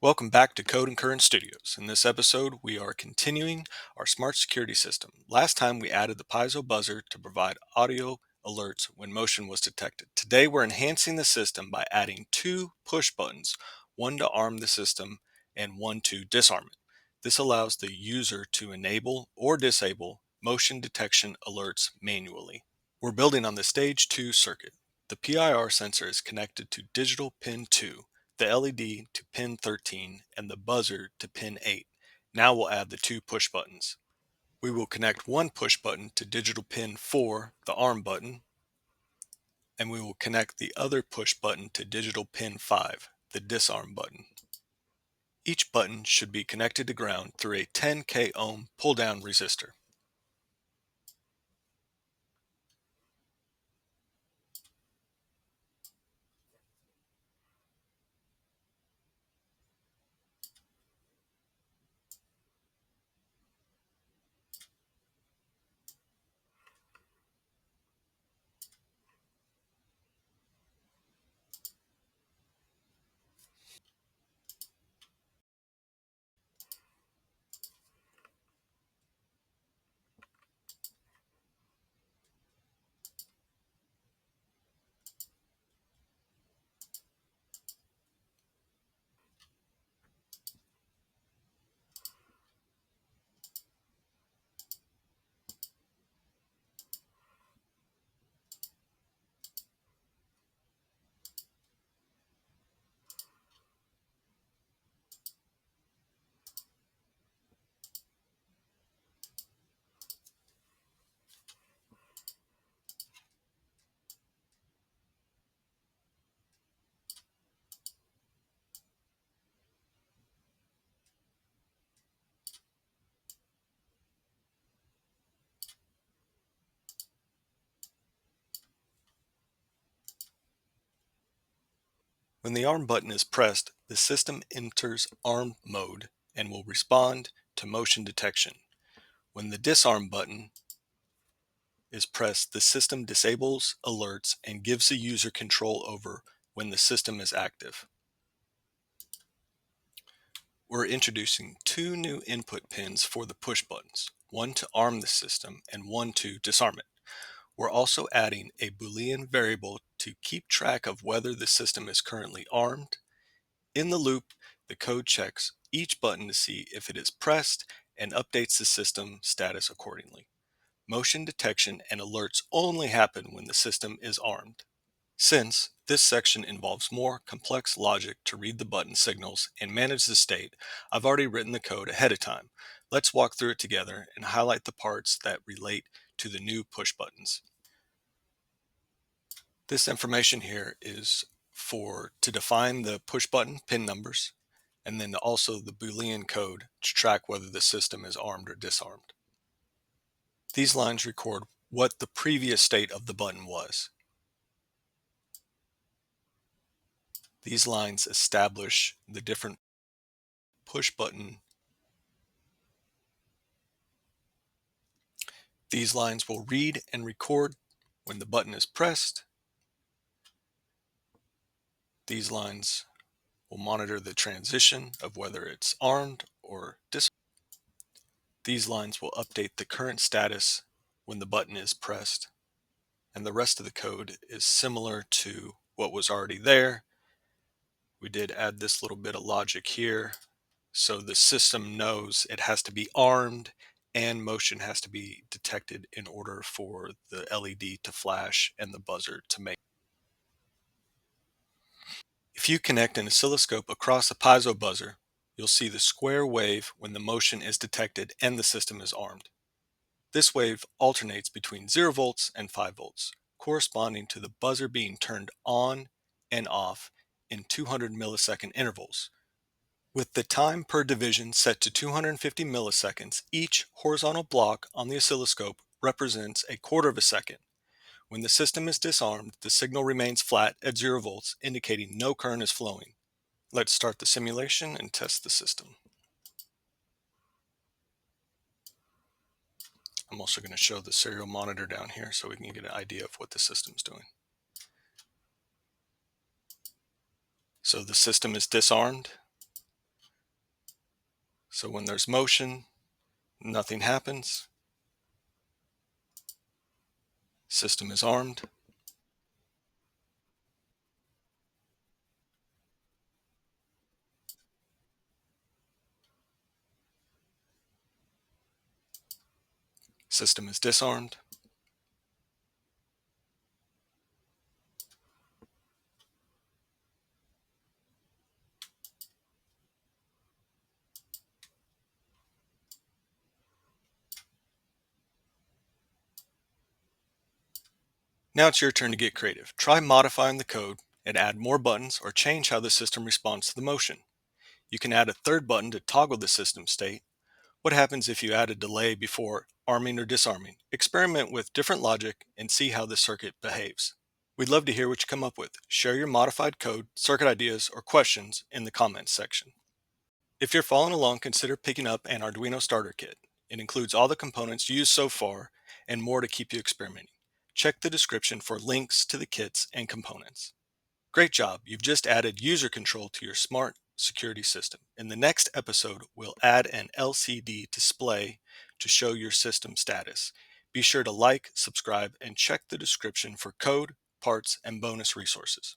Welcome back to Code and Current Studios. In this episode, we are continuing our smart security system. Last time we added the Piezo buzzer to provide audio alerts when motion was detected. Today we're enhancing the system by adding two push buttons, one to arm the system and one to disarm it. This allows the user to enable or disable motion detection alerts manually. We're building on the stage 2 circuit. The PIR sensor is connected to digital pin 2, the LED to pin 13, and the buzzer to pin 8. Now we'll add the two push buttons. We will connect one push button to digital pin 4, the arm button, and we will connect the other push button to digital pin 5, the disarm button. Each button should be connected to ground through a 10K ohm pull-down resistor. When the arm button is pressed, the system enters arm mode and will respond to motion detection. When the disarm button is pressed, the system disables alerts and gives the user control over when the system is active. We're introducing two new input pins for the push buttons, one to arm the system and one to disarm it. We're also adding a Boolean variable to keep track of whether the system is currently armed. In the loop, the code checks each button to see if it is pressed and updates the system status accordingly. Motion detection and alerts only happen when the system is armed. Since this section involves more complex logic to read the button signals and manage the state, I've already written the code ahead of time. Let's walk through it together and highlight the parts that relate to the new push buttons. This information here is to define the push button pin numbers, and then also the Boolean code to track whether the system is armed or disarmed. These lines record what the previous state of the button was. These lines establish the different push button. These lines will read and record when the button is pressed. These lines will monitor the transition of whether it's armed or disarmed. These lines will update the current status when the button is pressed. And the rest of the code is similar to what was already there. We did add this little bit of logic here. So the system knows it has to be armed and motion has to be detected in order for the LED to flash and the buzzer to make. If you connect an oscilloscope across a piezo buzzer, you'll see the square wave when the motion is detected and the system is armed. This wave alternates between 0 volts and 5 volts, corresponding to the buzzer being turned on and off in 200 millisecond intervals. With the time per division set to 250 milliseconds, each horizontal block on the oscilloscope represents a quarter of a second. When the system is disarmed, the signal remains flat at 0 volts, indicating no current is flowing. Let's start the simulation and test the system. I'm also going to show the serial monitor down here so we can get an idea of what the system's doing. So the system is disarmed. So when there's motion, nothing happens. System is armed. System is disarmed. Now it's your turn to get creative. Try modifying the code and add more buttons or change how the system responds to the motion. You can add a third button to toggle the system state. What happens if you add a delay before arming or disarming? Experiment with different logic and see how the circuit behaves. We'd love to hear what you come up with. Share your modified code, circuit ideas, or questions in the comments section. If you're following along, consider picking up an Arduino Starter Kit. It includes all the components used so far and more to keep you experimenting. Check the description for links to the kits and components. Great job! You've just added user control to your smart security system. In the next episode, we'll add an LCD display to show your system status. Be sure to like, subscribe, and check the description for code, parts, and bonus resources.